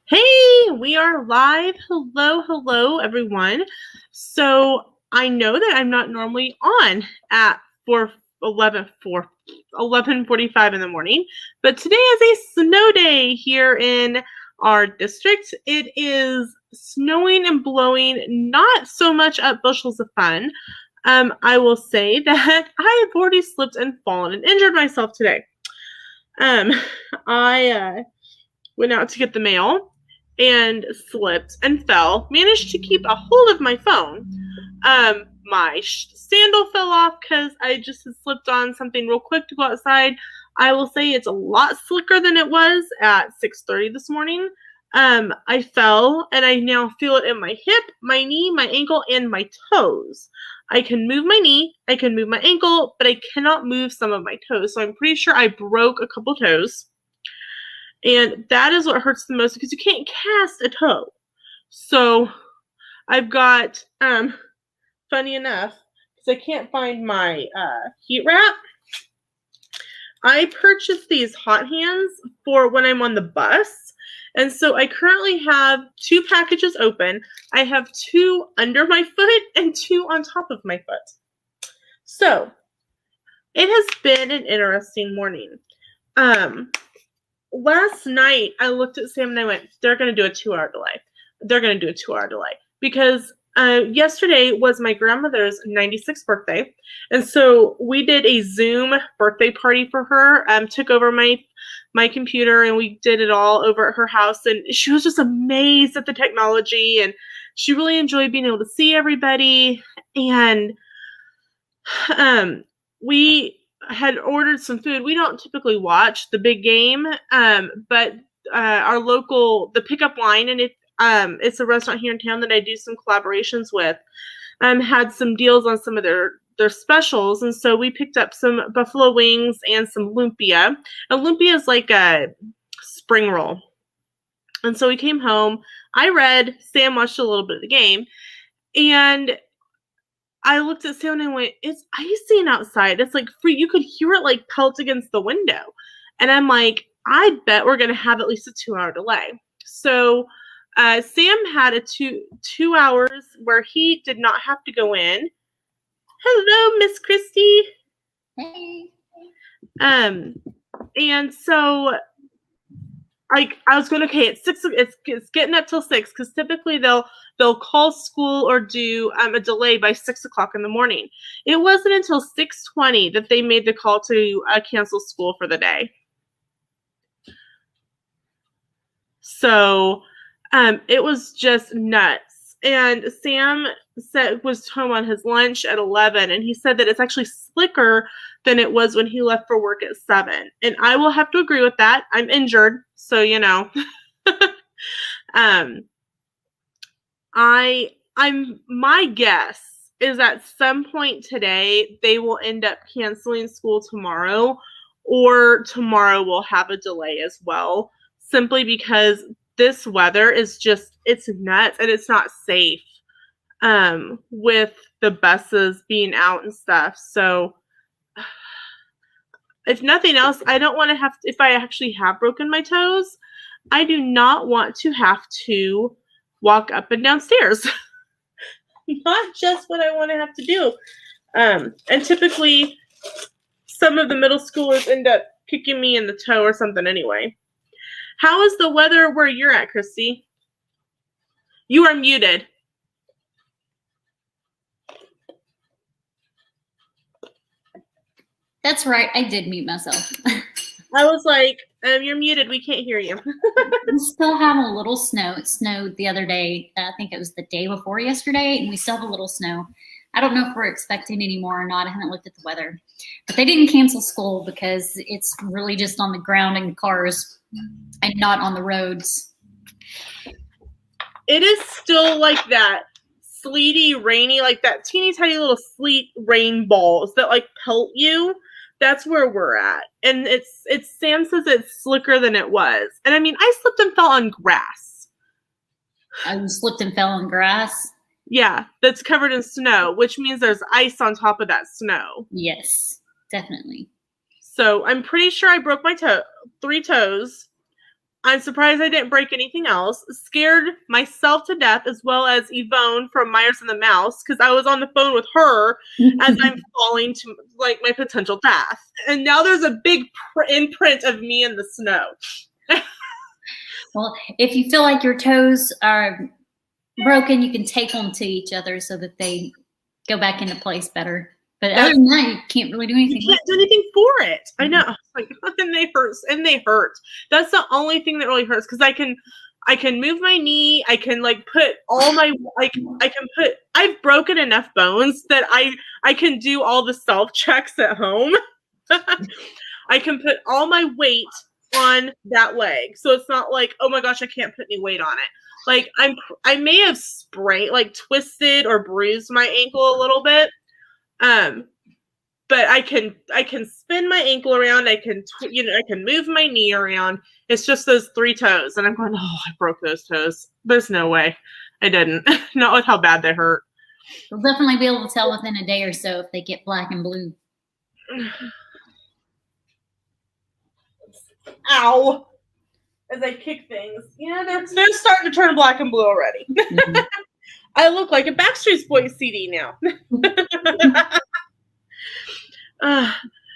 Hey, we are live. Hello, everyone. So I know that I'm not normally on at 11:45 in the morning, but today is a snow day here in our district. It is snowing and blowing, not so much up bushels of fun. I will say that I have already slipped and fallen and injured myself today. Um, I went out to get the mail and slipped and fell. Managed to keep a hold of my phone. My sandal fell off because I just had slipped on something real quick to go outside. I will say it's a lot slicker than it was at 6:30 this morning. I fell and I now feel it in my hip, my knee, my ankle, and my toes. I can move my knee, I can move my ankle, but I cannot move some of my toes. So I'm pretty sure I broke a couple toes. And that is what hurts the most because you can't cast a toe. So I've got, funny enough, because I can't find my heat wrap, I purchased these hot hands for when I'm on the bus. And so I currently have 2 packages open. I have 2 under my foot and 2 on top of my foot. So it has been an interesting morning. Last night I looked at Sam and I went, they're going to do a 2-hour delay. They're going to do a 2-hour delay because yesterday was my grandmother's 96th birthday. And so we did a Zoom birthday party for her, took over my computer and we did it all over at her house. And she was just amazed at the technology and she really enjoyed being able to see everybody. And we had ordered some food. We don't typically watch the big game, but our local, the Pickup Line, and it's a restaurant here in town that I do some collaborations with, had some deals on some of their specials, and so we picked up some buffalo wings and some lumpia. And lumpia is like a spring roll. And so we came home. I read. Sam watched a little bit of the game, and I looked at Sam and I went, it's icing outside. It's like free. You could hear it like pelt against the window. And I'm like, I bet we're going to have at least a 2-hour delay. So Sam had a two hours where he did not have to go in. Hello, Miss Christy. Hey. And so I was going, okay, it's 6. It's getting up till 6 because typically they'll call school or do a delay by 6 o'clock in the morning. It wasn't until 6:20 that they made the call to cancel school for the day. So it was just nuts. And Sam was home on his lunch at 11, and he said that it's actually slicker than it was when he left for work at 7. And I will have to agree with that. I'm injured, so you know. My guess is at some point today they will end up canceling school tomorrow, or tomorrow we'll have a delay as well, simply because this weather is just, it's nuts and it's not safe with the buses being out and stuff. So if nothing else, I don't want to have to, if I actually have broken my toes, I do not want to have to walk up and down stairs. Not just what I want to have to do. And typically some of the middle schoolers end up kicking me in the toe or something anyway. How is the weather where you're at, Christy? You are muted. That's right. I did mute myself. I was like, you're muted. We can't hear you. We still have a little snow. It snowed the other day. I think it was the day before yesterday, and we still have a little snow. I don't know if we're expecting any more or not. I haven't looked at the weather. But they didn't cancel school because it's really just on the ground and cars and not on the roads. It is still like that sleety, rainy, like that teeny tiny little sleet rain balls that like pelt you. That's where we're at. And it's Sam says it's slicker than it was. And I mean, I slipped and fell on grass. You slipped and fell on grass? Yeah, that's covered in snow, which means there's ice on top of that snow. Yes, definitely. So I'm pretty sure I broke my 3 toes. I'm surprised I didn't break anything else. Scared myself to death, as well as Yvonne from Myers and the Mouse, because I was on the phone with her as I'm falling to like my potential death. And now there's a big imprint of me in the snow. Well, if you feel like your toes are broken, you can tape them to each other so that they go back into place better. But other than that, you can't really do anything. You can't do anything for it. I know. Like, and they hurt. That's the only thing that really hurts, because I can move my knee. I can like put all my I've broken enough bones that I can do all the self checks at home. I can put all my weight on that leg, so it's not like, oh my gosh, I can't put any weight on it. Like I may have sprained, like twisted or bruised my ankle a little bit. But I can spin my ankle around. I can move my knee around. It's just those 3 toes, and I'm going, oh, I broke those toes. There's no way I didn't. Not with how bad they hurt. You'll definitely be able to tell within a day or so if they get black and blue. Ow! As I kick things, yeah, they're starting to turn black and blue already. Mm-hmm. I look like a Backstreet Boys CD now.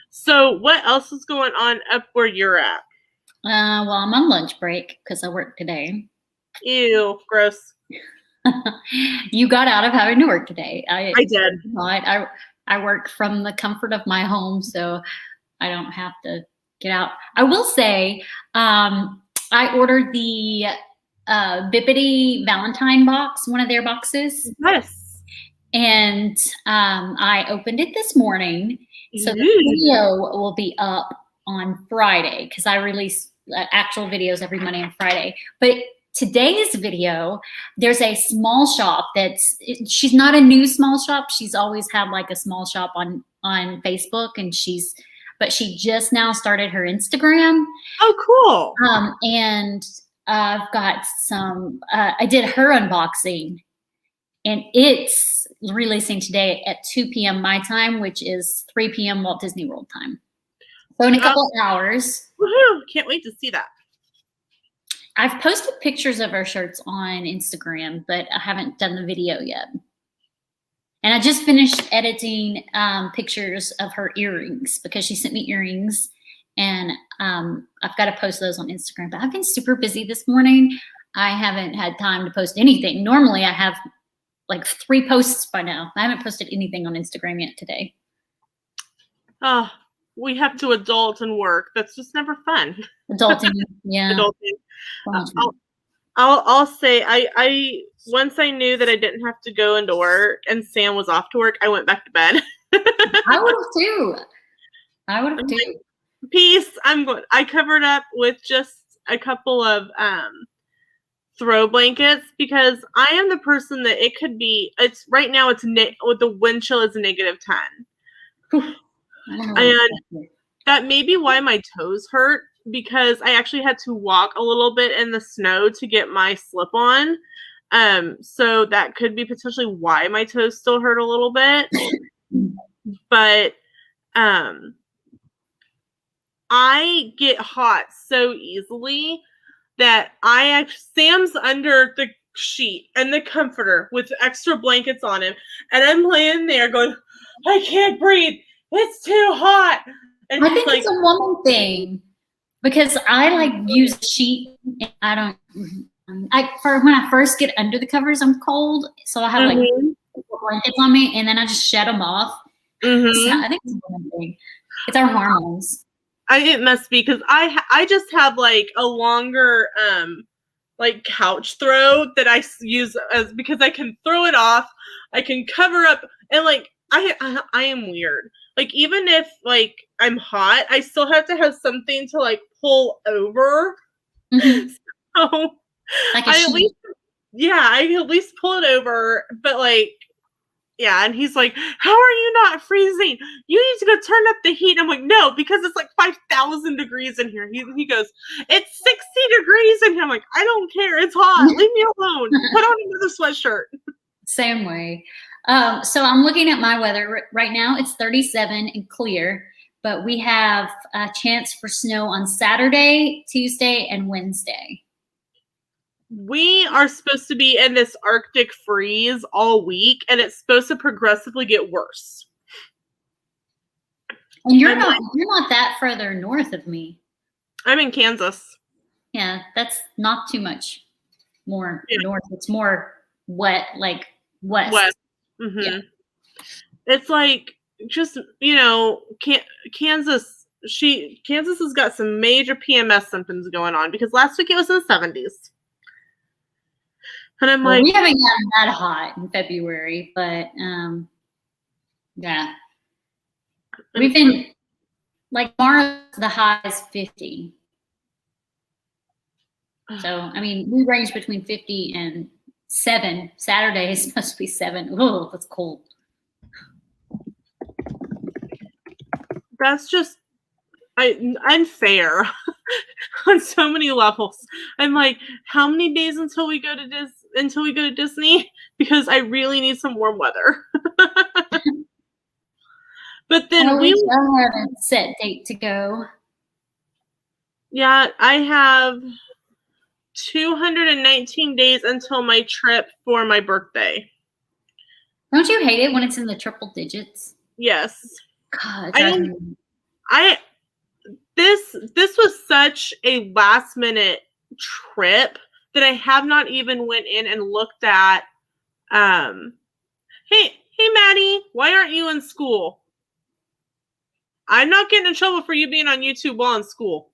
So what else is going on up where you're at? Well, I'm on lunch break because I work today. Ew, gross. You got out of having to work today. I did. I work from the comfort of my home, so I don't have to get out. I will say, I ordered the Bippity Valentine box, one of their boxes. Yes. And I opened it this morning. So the video will be up on Friday, because I release actual videos every Monday and Friday. But today's video, there's a small shop she's not a new small shop. She's always had like a small shop on Facebook, and but she just now started her Instagram. Oh, cool. And I've got I did her unboxing, and it's releasing today at 2 p.m. my time, which is 3 p.m. Walt Disney World time. So in a couple of hours. Woohoo! Can't wait to see that. I've posted pictures of her shirts on Instagram, but I haven't done the video yet. And I just finished editing pictures of her earrings, because she sent me earrings, and I've got to post those on Instagram. But I've been super busy this morning. I haven't had time to post anything. Normally I have like 3 posts by now. I haven't posted anything on Instagram yet today. Oh, we have to adult and work. That's just never fun. Adulting, yeah. Adulting. I'll say I once I knew that I didn't have to go into work and Sam was off to work, I went back to bed. I would have too. Peace. I covered up with just a couple of throw blankets, because I am the person that it's right now with the wind chill is -10. And that may be why my toes hurt, because I actually had to walk a little bit in the snow to get my slip on. So that could be potentially why my toes still hurt a little bit. But I get hot so easily that Sam's under the sheet and the comforter with extra blankets on him, and I'm laying there going, I can't breathe. It's too hot. And I think it's a woman thing, because I like use a sheet. And when I first get under the covers, I'm cold, so I have like blankets on me, and then I just shed them off. Mm-hmm. So I think it's a woman thing. It's our hormones. It must be, because I just have like a longer like couch throw that I use because I can throw it off, I can cover up, and like I am weird. Like even if like I'm hot, I still have to have something to like pull over. Mm-hmm. So like I at least pull it over, but like. Yeah, and he's like, how are you not freezing? You need to go turn up the heat. I'm like, no, because it's like 5,000 degrees in here. He goes, it's 60 degrees in here. I'm like, I don't care. It's hot. Leave me alone. Put on another sweatshirt. Same way. So I'm looking at my weather right now. It's 37 and clear. but we have a chance for snow on Saturday, Tuesday, and Wednesday. We are supposed to be in this Arctic freeze all week, and it's supposed to progressively get worse. And you're not that further north of me. I'm in Kansas. Yeah, that's not too much more north. It's more wet, like west. Mm-hmm. Yeah. It's like, just, you know, Kansas has got some major PMS symptoms going on, because last week it was in the 70s. And I'm like, we haven't gotten that hot in February, but yeah. We've been, like, tomorrow the high is 50. So, I mean, we range between 50 and 7. Saturday is supposed to be 7. Oh, that's cold. That's just unfair on so many levels. I'm like, how many days until we go to Disney? Because I really need some warm weather. But then we have a set date to go. Yeah, I have 219 days until my trip for my birthday. Don't you hate it when it's in the triple digits? Yes. God, this was such a last minute trip that I have not even went in and looked at. Hey Maddie, why aren't you in school? I'm not getting in trouble for you being on YouTube while in school.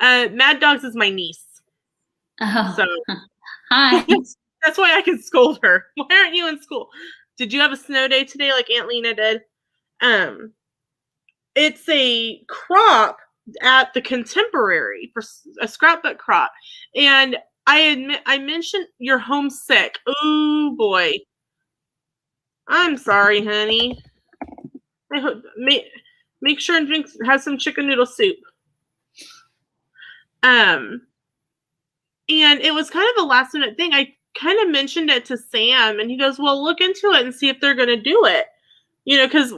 Mad Dogs is my niece. Oh, so hi. That's why I can scold her. Why aren't you in school? Did you have a snow day today like Aunt Lena did? It's a crop at the Contemporary, for a scrapbook crop. And I mentioned you're homesick. Oh boy. I'm sorry, honey. I hope make sure and have some chicken noodle soup. And it was kind of a last minute thing. I kind of mentioned it to Sam, and he goes, well, look into it and see if they're going to do it. You know, because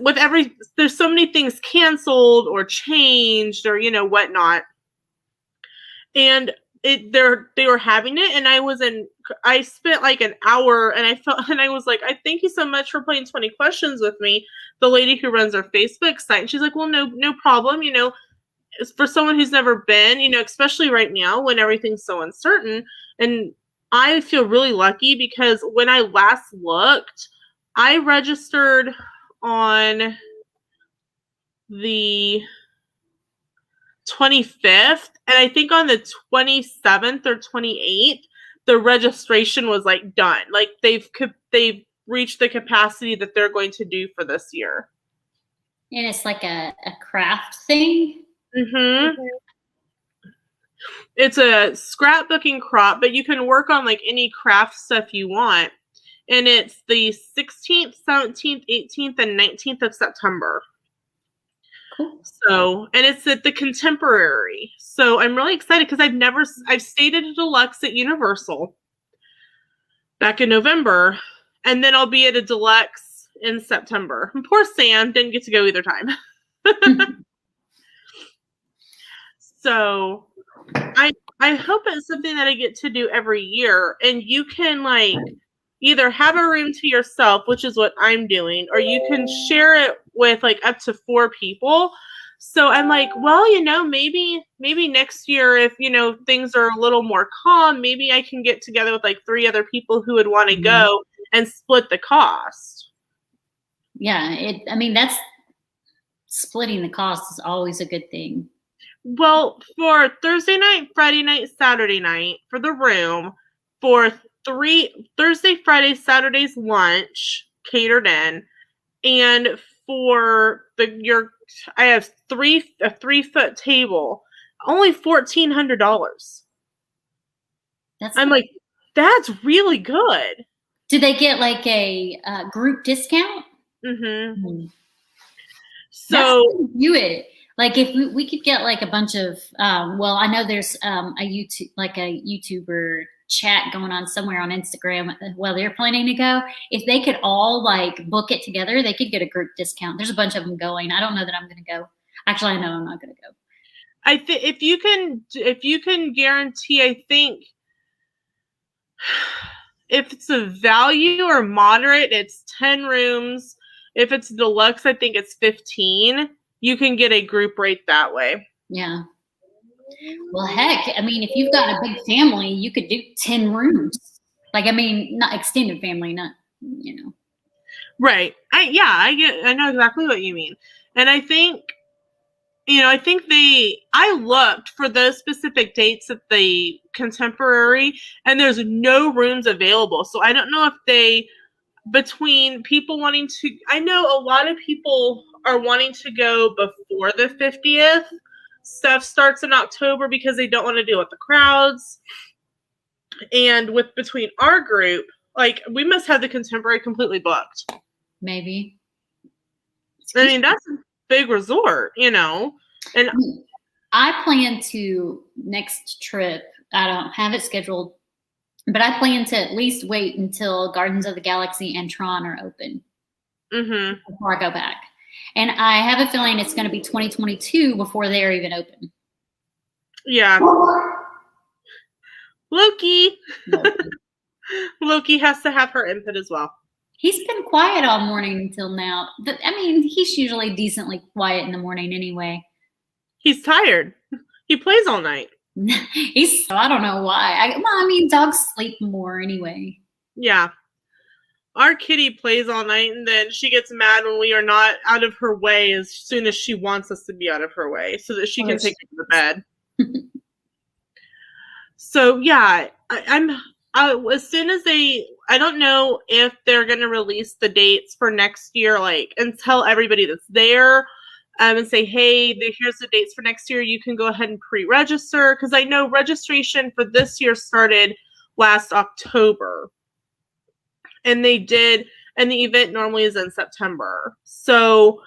there's so many things canceled or changed or, you know, whatnot. And they were having it, and I spent like an hour, and I was like, I thank you so much for playing 20 questions with me. The lady who runs our Facebook site, and she's like, well, no problem. You know, for someone who's never been, you know, especially right now when everything's so uncertain. And I feel really lucky because when I last looked, I registered on the 25th, and I think on the 27th or 28th, the registration was like done. Like they've reached the capacity that they're going to do for this year. And it's like a craft thing. Mm-hmm. It's a scrapbooking crop, but you can work on like any craft stuff you want. And it's the 16th, 17th, 18th, and 19th of September. Cool. So, and it's at the Contemporary. So I'm really excited because I've stayed at a deluxe at Universal back in November, and then I'll be at a deluxe in September. And poor Sam didn't get to go either time. So I hope it's something that I get to do every year, and you can like either have a room to yourself, which is what I'm doing, or you can share it with like up to 4 people. So I'm like, well, you know, maybe next year, if, you know, things are a little more calm, maybe I can get together with like 3 other people who would want to go and split the cost. Yeah, I mean, that's splitting the cost is always a good thing. Well, for Thursday night, Friday night, Saturday night, for the room, for Thursday, Friday, Saturday's lunch catered in, and for I have a 3-foot table, only $1,400. I'm like, that's really good. Do they get like a group discount? Mm-hmm. So do it. Like if we could get like a bunch of, well, I know there's a YouTuber chat going on somewhere on Instagram while they're planning to go. If they could all like book it together, they could get a group discount. There's a bunch of them going. I don't know that I'm going to go. Actually, I know I'm not going to go. I think if you can guarantee, I think if it's a value or moderate, it's 10 rooms. If it's deluxe, I think it's 15. You can get a group rate that way. Yeah. Well, heck, I mean, if you've got a big family, you could do 10 rooms. Like, I mean, not extended family, not, you know. Right. I know exactly what you mean. And I think, I looked for those specific dates at the Contemporary, and there's no rooms available. So I don't know if between people wanting to, I know a lot of people are wanting to go before the 50th. Stuff starts in October because they don't want to deal with the crowds. And between our group, like, we must have the Contemporary completely booked. Maybe. I mean, that's a big resort, And I plan to next trip, I don't have it scheduled, but I plan to at least wait until Gardens of the Galaxy and Tron are open before I go back. And I have a feeling it's going to be 2022 before they're even open. Yeah. Loki. Loki has to have her input as well. He's been quiet all morning until now. I mean, he's usually decently quiet in the morning anyway. He's tired. He plays all night. I don't know why. I mean, dogs sleep more anyway. Yeah. Our kitty plays all night, and then she gets mad when we are not out of her way as soon as she wants us to be out of her way so that she can take her to the bed. So, yeah, as soon as I don't know if they're going to release the dates for next year, like, and tell everybody that's there and say, hey, here's the dates for next year. You can go ahead and pre-register, because I know registration for this year started last October. And they did, and the event normally is in September. So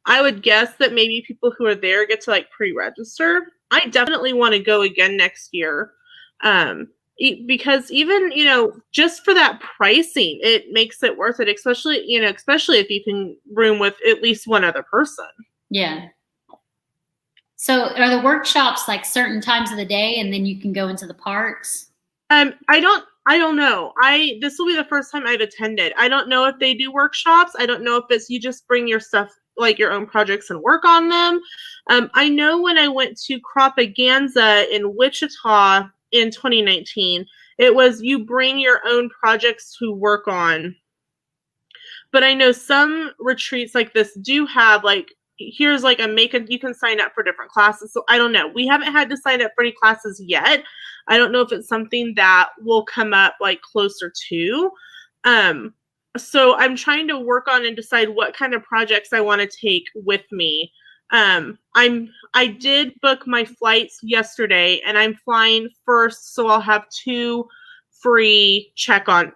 I would guess that maybe people who are there get to, like, pre-register. I definitely want to go again next year. Because even, just for that pricing, it makes it worth it, especially if you can room with at least one other person. Yeah. So are the workshops like certain times of the day and then you can go into the parks? I don't know. This will be the first time I've attended. I don't know if they do workshops. I don't know if it's you just bring your stuff, like your own projects, and work on them. I know when I went to Cropaganza in Wichita in 2019, it was you bring your own projects to work on. But I know some retreats like this do have, like, here's like you can sign up for different classes. So I don't know. We haven't had to sign up for any classes yet. I don't know if it's something that will come up, like, closer to. So I'm trying to work on and decide what kind of projects I want to take with me. I did book my flights yesterday, and I'm flying first, so I'll have 2 free check-in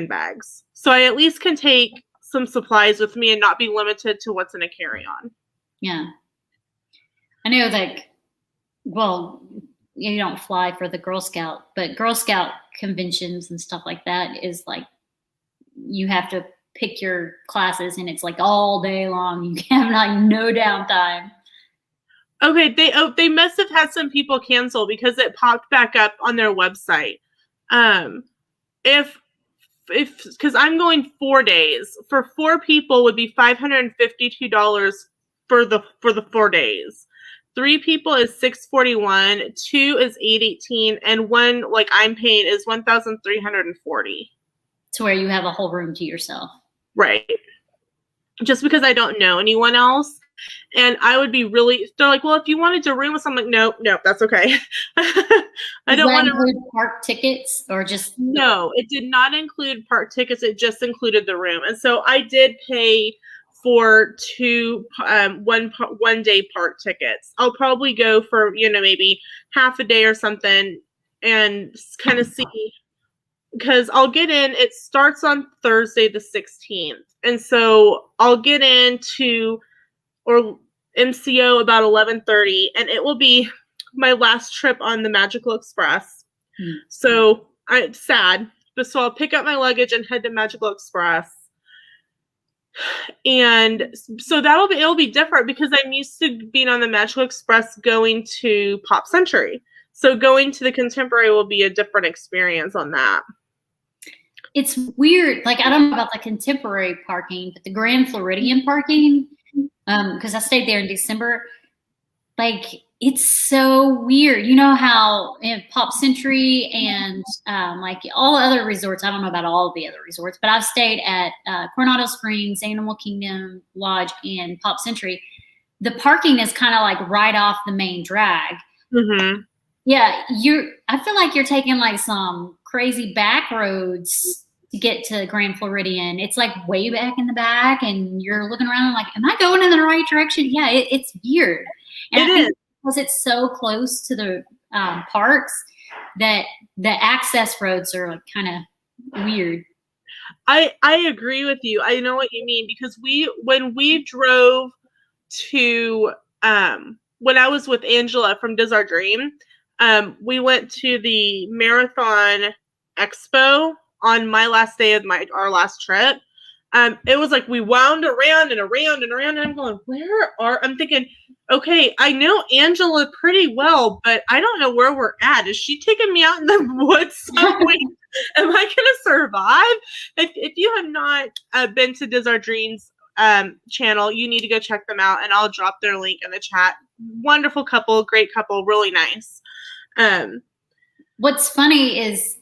bags. So I at least can take some supplies with me and not be limited to what's in a carry-on. Yeah. I know, like, well, you don't fly for the Girl Scout, but Girl Scout conventions and stuff like that is like, you have to pick your classes and it's like all day long. You have like no downtime. Okay, they must have had some people cancel because it popped back up on their website. If because I'm going 4 days, for 4 people would be $552 for the 4 days. 3 people is $641, 2 is $818, and 1, like I'm paying, is $1,340. To where you have a whole room to yourself. Right. Just because I don't know anyone else. And I would be they're like, well, if you wanted to room with someone, nope, that's okay. I don't want to include park tickets or just. No, it did not include park tickets. It just included the room. And so I did pay for 2 one day park tickets. I'll probably go for, maybe half a day or something and kind of see, because I'll get in, it starts on Thursday the 16th. And so I'll get into or MCO about 11:30, and it will be my last trip on the Magical Express. So I'm sad, but so I'll pick up my luggage and head to Magical Express. And so it'll be different because I'm used to being on the Magical Express going to Pop Century. So going to the Contemporary will be a different experience on that. It's weird. Like, I don't know about the Contemporary parking, but the Grand Floridian parking, because I stayed there in December, like, it's so weird. You know how in Pop Century and like all other resorts, I don't know about all the other resorts, but I've stayed at Coronado Springs, Animal Kingdom Lodge, and Pop Century. The parking is kind of like right off the main drag. Mm-hmm. Yeah, I feel like you're taking like some crazy back roads to get to Grand Floridian. It's like way back in the back, and you're looking around and like, am I going in the right direction? Yeah, it's weird. And I think because it's so close to the parks that the access roads are like kind of weird. I agree with you. I know what you mean because when we drove to when I was with Angela from Does Our Dream, we went to the Marathon Expo on my last day of our last trip. It was like we wound around and around and around, and I'm going, I'm thinking, okay, I know Angela pretty well, but I don't know where we're at. Is she taking me out in the woods somewhere? Am I going to survive? If you have not been to Does Our Dreams channel, you need to go check them out, and I'll drop their link in the chat. Wonderful couple, great couple, really nice. What's funny is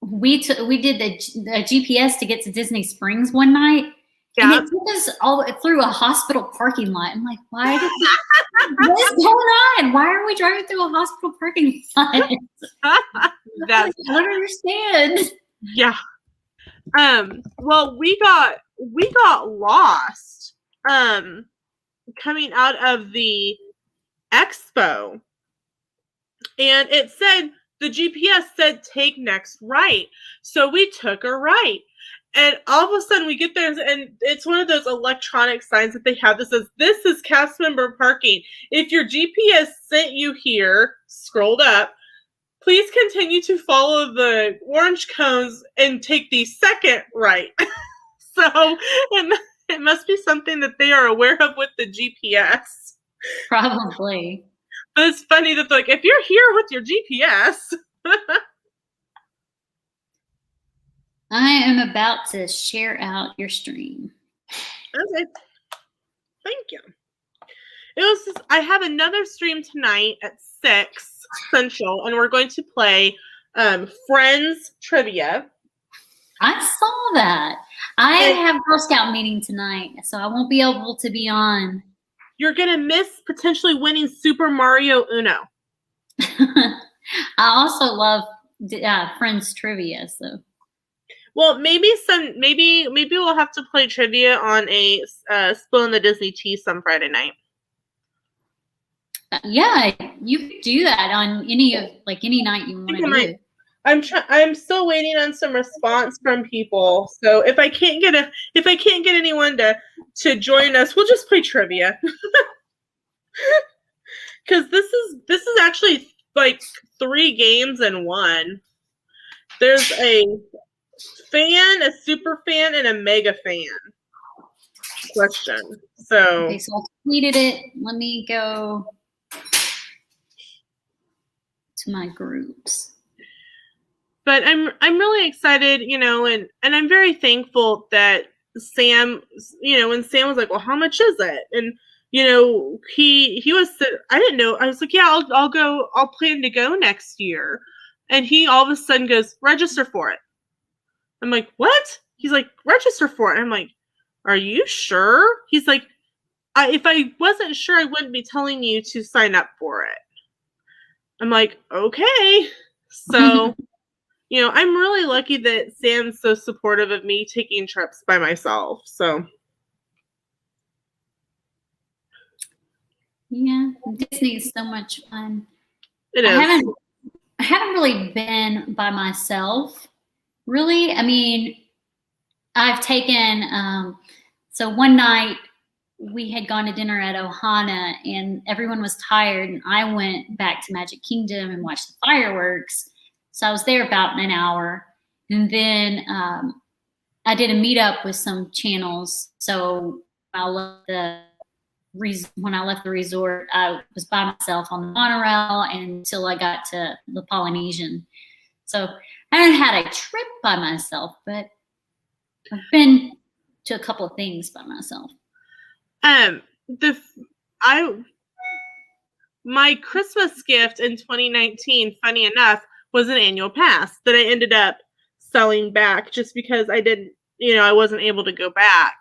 we did the GPS to get to Disney Springs one night, and it took us all through a hospital parking lot. I'm like, what is going on? Why are we driving through a hospital parking lot? I don't understand. Yeah. Well, we got lost coming out of the expo, and it said, the GPS said take next right. So we took a right. And all of a sudden we get there, and it's one of those electronic signs that they have that says, this is cast member parking. If your GPS sent you here, scrolled up, please continue to follow the orange cones and take the second right. So it must be something that they are aware of with the GPS. Probably. But it's funny that like, if you're here with your GPS. I am about to share out your stream. Okay. Thank you. I have another stream tonight at 6 Central, and we're going to play Friends Trivia. I saw that. I have Girl Scout meeting tonight, so I won't be able to be on. You're going to miss potentially winning Super Mario Uno. I also love Friends Trivia, so. Well, maybe we'll have to play trivia on a Spilling the Disney Tea some Friday night. Yeah, you could do that on any night you want to do it. I'm still waiting on some response from people. So if I can't get anyone to join us, we'll just play trivia. Because this is actually like 3 games in one. There's a fan, a super fan, and a mega fan question. So okay, so I tweeted it. Let me go to my groups. But I'm really excited, and I'm very thankful that Sam, when Sam was like, well, how much is it? And he was, I didn't know. I was like, yeah, I'll plan to go next year. And he all of a sudden goes, register for it. I'm like, what? He's like, register for it. I'm like, are you sure? He's like, if I wasn't sure, I wouldn't be telling you to sign up for it. I'm like, okay. So, I'm really lucky that Sam's so supportive of me taking trips by myself. So. Yeah, Disney is so much fun. It is. I haven't really been by myself. Really, I mean, I've taken. So one night we had gone to dinner at Ohana, and everyone was tired, and I went back to Magic Kingdom and watched the fireworks. So I was there about an hour, and then I did a meetup with some channels. So when I left the resort, I was by myself on the monorail until I got to the Polynesian. So I haven't had a trip by myself, but I've been to a couple of things by myself. My Christmas gift in 2019, funny enough, was an annual pass that I ended up selling back just because I didn't, I wasn't able to go back.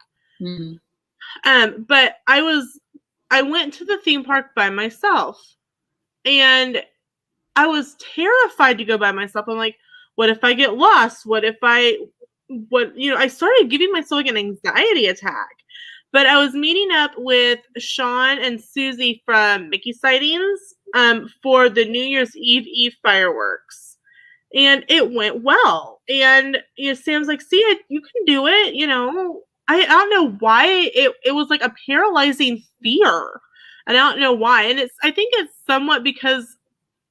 But I went to the theme park by myself, and I was terrified to go by myself. I'm like, what if I get lost? I started giving myself like an anxiety attack. But I was meeting up with Sean and Susie from Mickey Sightings for the New Year's Eve fireworks. And it went well. And Sam's like, see, you can do it. I don't know why it was like a paralyzing fear. And I don't know why. And I think it's somewhat because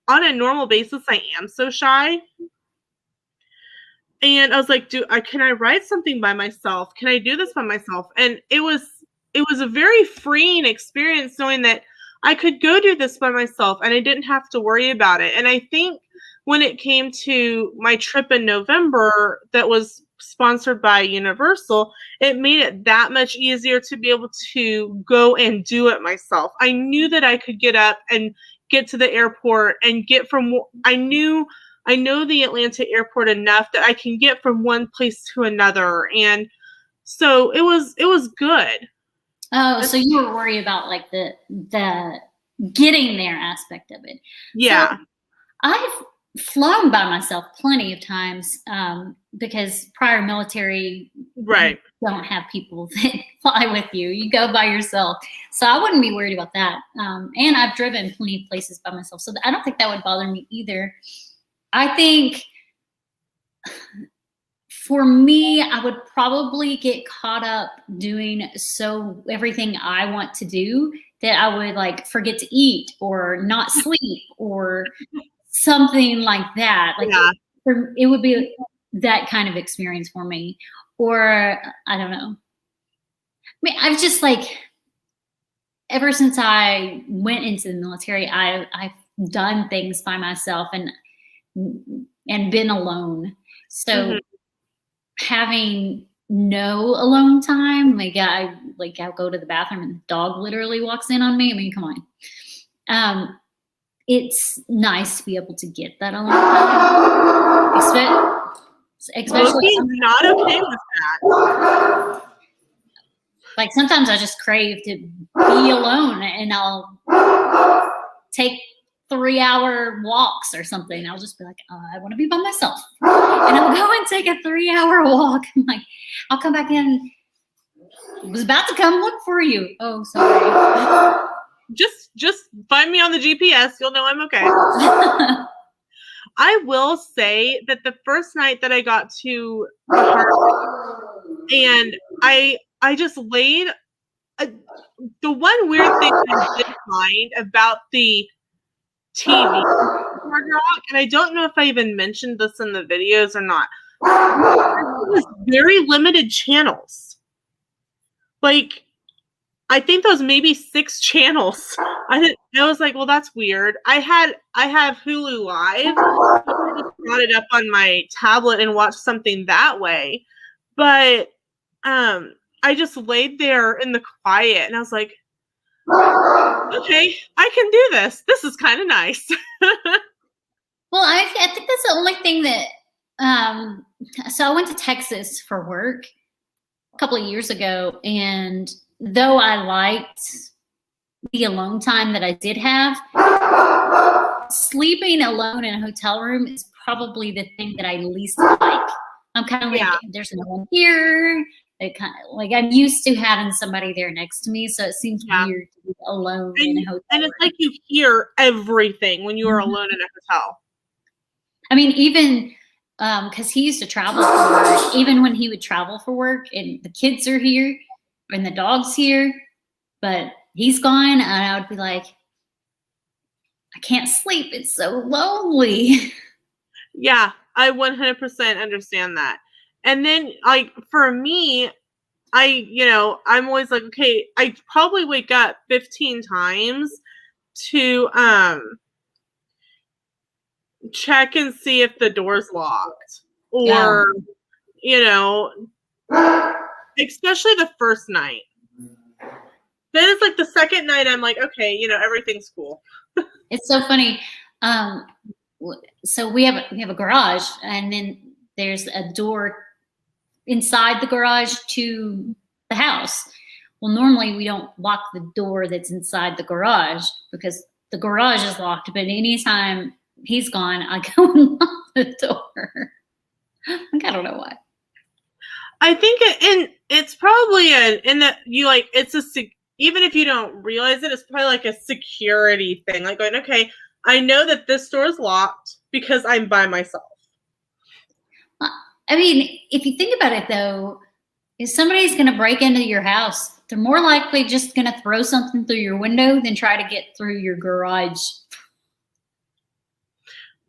on a normal basis, I am so shy. And I was like, can I write something by myself? Can I do this by myself? And it was a very freeing experience knowing that I could go do this by myself and I didn't have to worry about it. And I think when it came to my trip in November that was sponsored by Universal, it made it that much easier to be able to go and do it myself. I knew that I could get up and get to the airport and I know the Atlanta airport enough that I can get from one place to another. And so it was good. Oh, so you were worried about like the getting there aspect of it. Yeah. So I've flown by myself plenty of times because prior military, right, you don't have people that fly with you. You go by yourself. So I wouldn't be worried about that. And I've driven plenty of places by myself. So I don't think that would bother me either. I think for me, I would probably get caught up doing everything I want to do that I would like forget to eat or not sleep or something like that. Like it would be that kind of experience for me. Or I don't know. I mean, I've just like ever since I went into the military, I've done things by myself and been alone. So having no alone time, I'll go to the bathroom and the dog literally walks in on me. I mean, come on. It's nice to be able to get that alone time. Especially I'm not okay with that. Like sometimes I just crave to be alone and I'll take 3-hour walks or something. I'll just be like, I want to be by myself. And I'll go and take a 3-hour walk. I'm like, I'll come back in. I was about to come look for you. Oh, sorry. Just find me on the GPS. You'll know I'm okay. I will say that the first night that I got to and I just laid the one weird thing I did find about the TV Hard Rock, and I don't know if I even mentioned this in the videos or not. It was very limited channels. Like, I think there was maybe 6 channels. I was like, well, that's weird. I have Hulu Live. I just brought it up on my tablet and watched something that way. But I just laid there in the quiet and I was like, okay, I can do this. This is kind of nice. Well, I think that's the only thing that so I went to Texas for work a couple of years ago, and though I liked the alone time that I did have, sleeping alone in a hotel room is probably the thing that I least like. I'm kind of like, there's no one here. It kind of like I'm used to having somebody there next to me, so it seems weird to be alone in a hotel. And it's like you hear everything when you are alone in a hotel. I mean, even because he used to travel for work, even when he would travel for work, and the kids are here and the dog's here, but he's gone, and I would be like, I can't sleep. It's so lonely. Yeah, I 100% understand that. And then, like, for me, I'm always like, okay, I probably wake up 15 times to check and see if the door's locked. Yeah. Or, especially the first night. Then it's like the second night, I'm like, okay, everything's cool. It's so funny. So we have a garage, and then there's a door inside the garage to the house. Well, normally we don't lock the door that's inside the garage because the garage is locked. But anytime he's gone, I go and lock the door. Like, I don't know why. I think it's probably in that you like it's even if you don't realize it, it's probably like a security thing. Like going, okay, I know that this door is locked because I'm by myself. I mean, if you think about it, though, if somebody's going to break into your house, they're more likely just going to throw something through your window than try to get through your garage.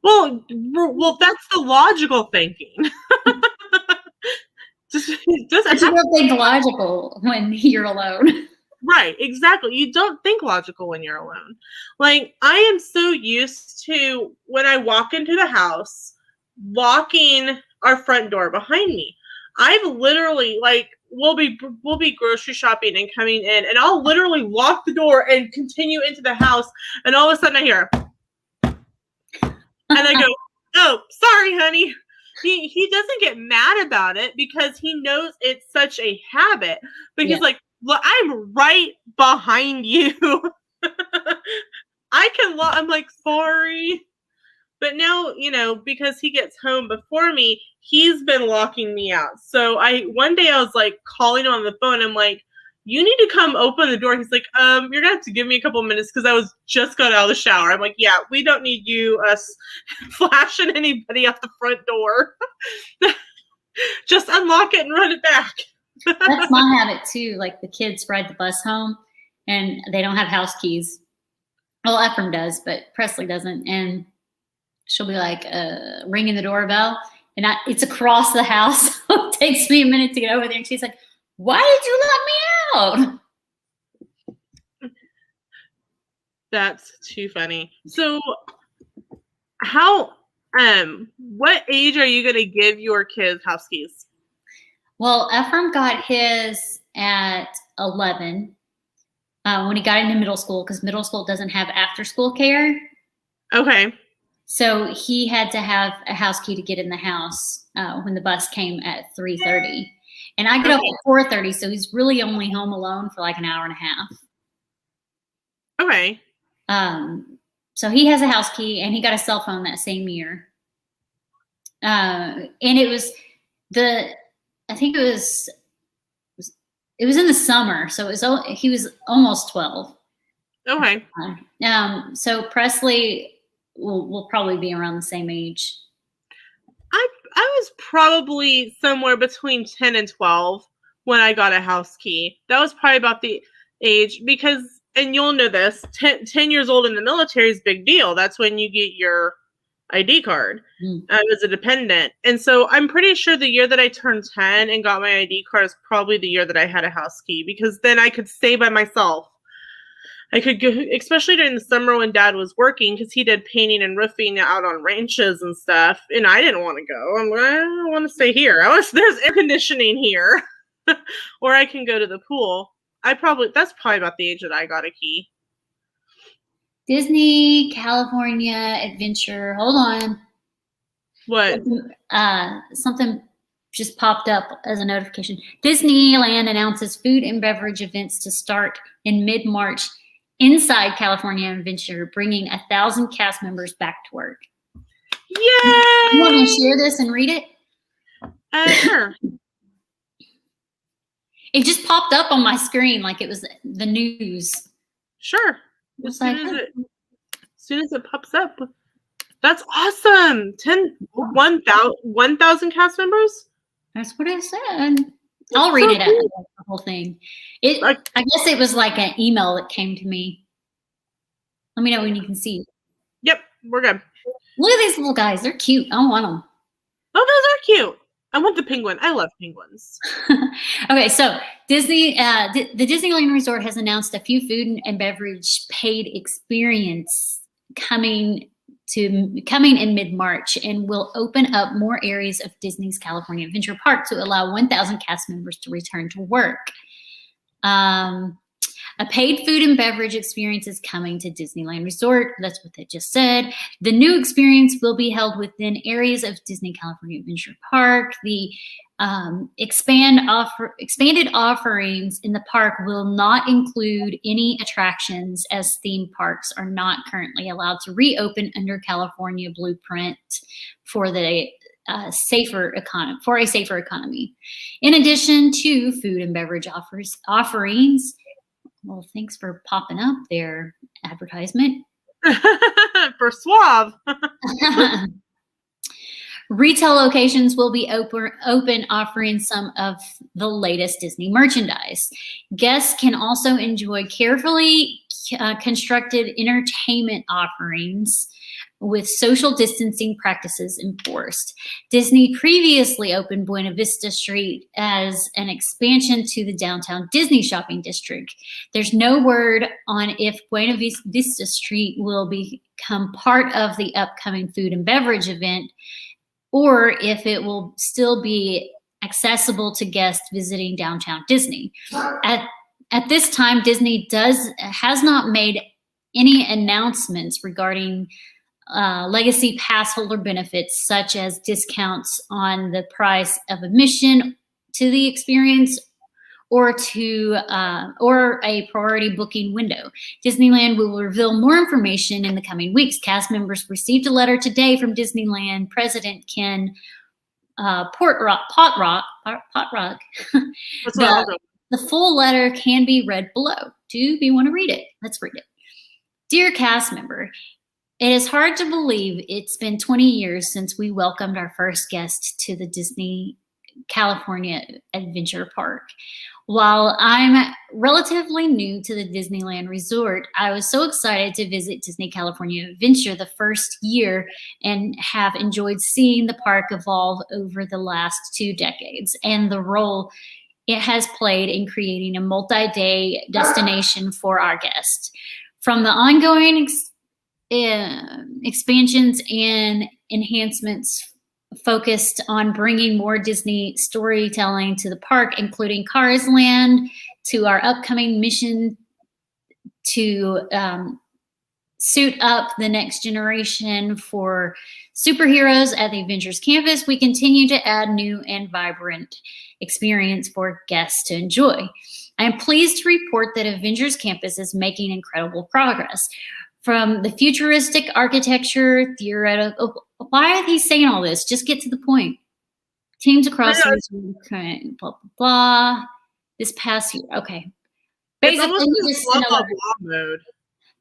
Well, that's the logical thinking. You don't think logical when you're alone. Right, exactly. You don't think logical when you're alone. Like, I am so used to when I walk into the house, locking our front door behind me. I've literally, like, we'll be grocery shopping and coming in, and I'll literally lock the door and continue into the house, and all of a sudden I hear, and I go, oh, sorry, honey. He doesn't get mad about it because he knows it's such a habit. But he's like, well, I'm right behind you. I'm like, sorry. But now, because he gets home before me, he's been locking me out. So one day I was like calling him on the phone. I'm like, you need to come open the door. He's like, you're gonna have to give me a couple minutes because I was just got out of the shower. I'm like, yeah, we don't need us flashing anybody out the front door. Just unlock it and run it back. That's my habit too. Like the kids ride the bus home and they don't have house keys. Well, Ephraim does, but Presley doesn't. And she'll be like ringing the doorbell, and it's across the house. So it takes me a minute to get over there. And she's like, why did you lock me out? That's too funny. So what age are you going to give your kids house keys? Well, Ephraim got his at 11 when he got into middle school, because middle school doesn't have after school care. Okay. So he had to have a house key to get in the house when the bus came at 3:30. And I get up at 4:30, so he's really only home alone for like an hour and a half. Okay. So he has a house key, and he got a cell phone that same year. And it was I think it was in the summer, so he was almost 12. Okay. So Presley will probably be around the same age. I was probably somewhere between 10 and 12 when I got a house key. That was probably about the age because, and you'll know this, 10 years old in the military is a big deal. That's when you get your ID card. I was a dependent. And so I'm pretty sure the year that I turned 10 and got my ID card is probably the year that I had a house key, because then I could stay by myself. I could go, especially during the summer when Dad was working, because he did painting and roofing out on ranches and stuff, and I didn't want to go. I'm like, I don't want to stay here. There's air conditioning here, or I can go to the pool. That's probably about the age that I got a key. Disney California Adventure. Hold on. What? Something just popped up as a notification. Disneyland announces food and beverage events to start in mid-March inside California Adventure, bringing 1,000 cast members back to work. Yay! You want me to share this and read it? Sure. It just popped up on my screen like it was the news. Sure. As soon as it pops up. That's awesome. 1,000 cast members? That's what I said. I'll read it out, the whole thing. I guess it was like an email that came to me. Let me know when you can see. Yep, we're good. Look at these little guys. They're cute. I want them. Oh, those are cute. I want the penguin. I love penguins. Okay, so Disney, the Disneyland Resort has announced a few food and beverage paid experience coming in mid-March, and will open up more areas of Disney's California Adventure Park to allow 1,000 cast members to return to work. A paid food and beverage experience is coming to Disneyland Resort. That's what they just said. The new experience will be held within areas of Disney California Adventure Park. The expanded offerings in the park will not include any attractions, as theme parks are not currently allowed to reopen under California blueprint for the a safer economy. In addition to food and beverage offerings, well, thanks for popping up there, advertisement. For Suave. Retail locations will be open, offering some of the latest Disney merchandise. Guests can also enjoy carefully constructed entertainment offerings with social distancing practices enforced. Disney previously opened Buena Vista Street as an expansion to the downtown Disney shopping district. There's no word on if Buena Vista Street will become part of the upcoming food and beverage event, or if it will still be accessible to guests visiting downtown Disney. At this time, Disney has not made any announcements regarding legacy pass holder benefits, such as discounts on the price of admission to the experience, or a priority booking window. Disneyland will reveal more information in the coming weeks. Cast members received a letter today from Disneyland President Ken Potrock. The full letter can be read below. Do you want to read it? Let's read it. Dear cast member, it is hard to believe it's been 20 years since we welcomed our first guest to the Disney California Adventure Park. While I'm relatively new to the Disneyland Resort, I was so excited to visit Disney California Adventure the first year and have enjoyed seeing the park evolve over the last 2 decades and the role it has played in creating a multi-day destination for our guests. From the ongoing expansions and enhancements focused on bringing more Disney storytelling to the park, including Cars Land, to our upcoming mission to suit up the next generation for superheroes at the Adventures Campus, we continue to add new and vibrant experience for guests to enjoy. I am pleased to report that Avengers Campus is making incredible progress. From the futuristic architecture, theoretical, why are they saying all this? Just get to the point. Teams across the blah, blah, blah. This past year, okay. Basically, mode.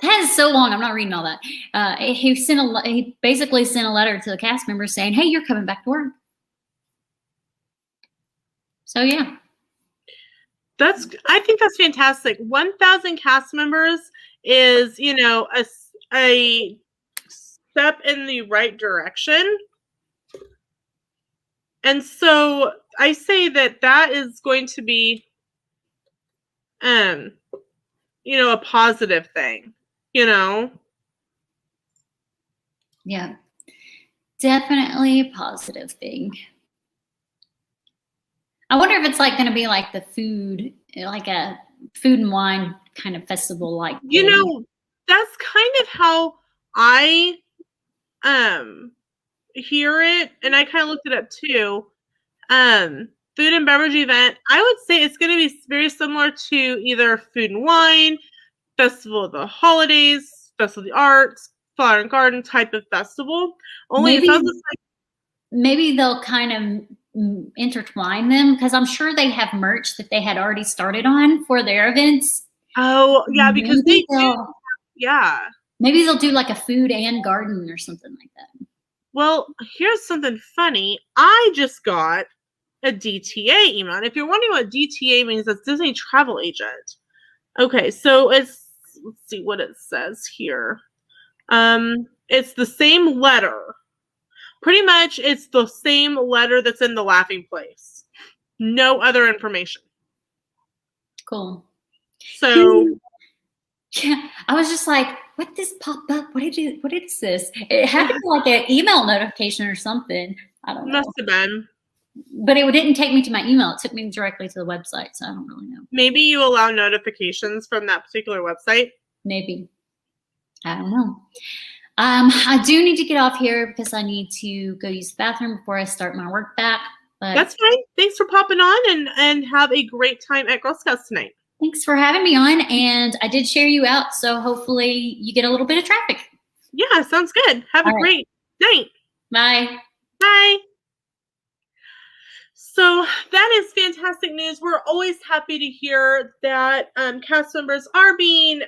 That is so long. I'm not reading all that. He basically sent a letter to the cast members saying, "Hey, you're coming back to work." So yeah. I think that's fantastic. 1,000 cast members is, a step in the right direction. And so I say that is going to be, a positive thing, Yeah, definitely a positive thing. I wonder if it's going to be like the food, like a food and wine kind of festival. That's kind of how I hear it. And I kind of looked it up too. Food and beverage event. I would say it's going to be very similar to either food and wine, festival of the holidays, festival of the arts, flower and garden type of festival. Only maybe they'll kind of intertwine them, because I'm sure they have merch that they had already started on for their events. Oh yeah, because maybe they'll do like a food and garden or something like that. Well, here's something funny. I just got a DTA email. And if you're wondering what DTA means, it's Disney Travel Agent. Okay, so let's see what it says here. It's the same letter. Pretty much it's the same letter that's in the laughing place. No other information. Cool. So yeah, I was just like, what this pop up? What is this? It had to be like an email notification or something. I don't know. Must have been. But it didn't take me to my email. It took me directly to the website, so I don't really know. Maybe you allow notifications from that particular website. Maybe. I don't know. I do need to get off here because I need to go use the bathroom before I start my work back. But that's fine. Thanks for popping on and have a great time at Girl Scouts tonight. Thanks for having me on, and I did share you out, so hopefully you get a little bit of traffic. Yeah, sounds good. Have a great night. Bye. Bye. So that is fantastic news. We're always happy to hear that cast members are being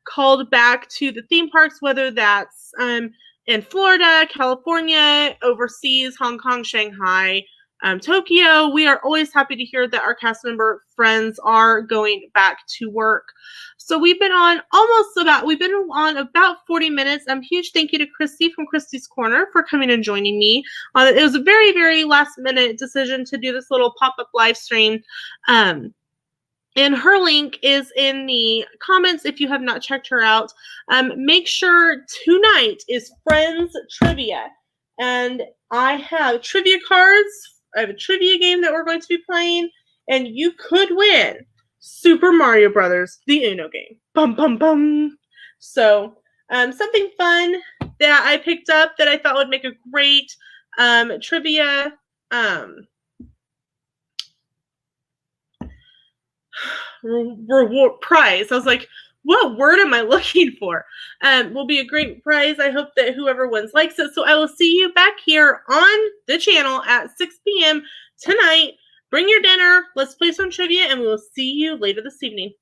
called back to the theme parks, whether that's in Florida, California, overseas, Hong Kong, Shanghai, Tokyo. We are always happy to hear that our cast member friends are going back to work. So we've been on about 40 minutes. Huge thank you to Christy from Christy's Corner for coming and joining me. It was a very, very last minute decision to do this little pop-up live stream. And her link is in the comments if you have not checked her out. Make sure tonight is Friends Trivia. And I have trivia cards. I have a trivia game that we're going to be playing. And you could win Super Mario Brothers, the Uno game. Bum, bum, bum. So something fun that I picked up that I thought would make a great trivia reward prize. I was like, what word am I looking for? Will be a great prize. I hope that whoever wins likes it. So I will see you back here on the channel at 6 p.m. tonight. Bring your dinner. Let's play some trivia, and we will see you later this evening.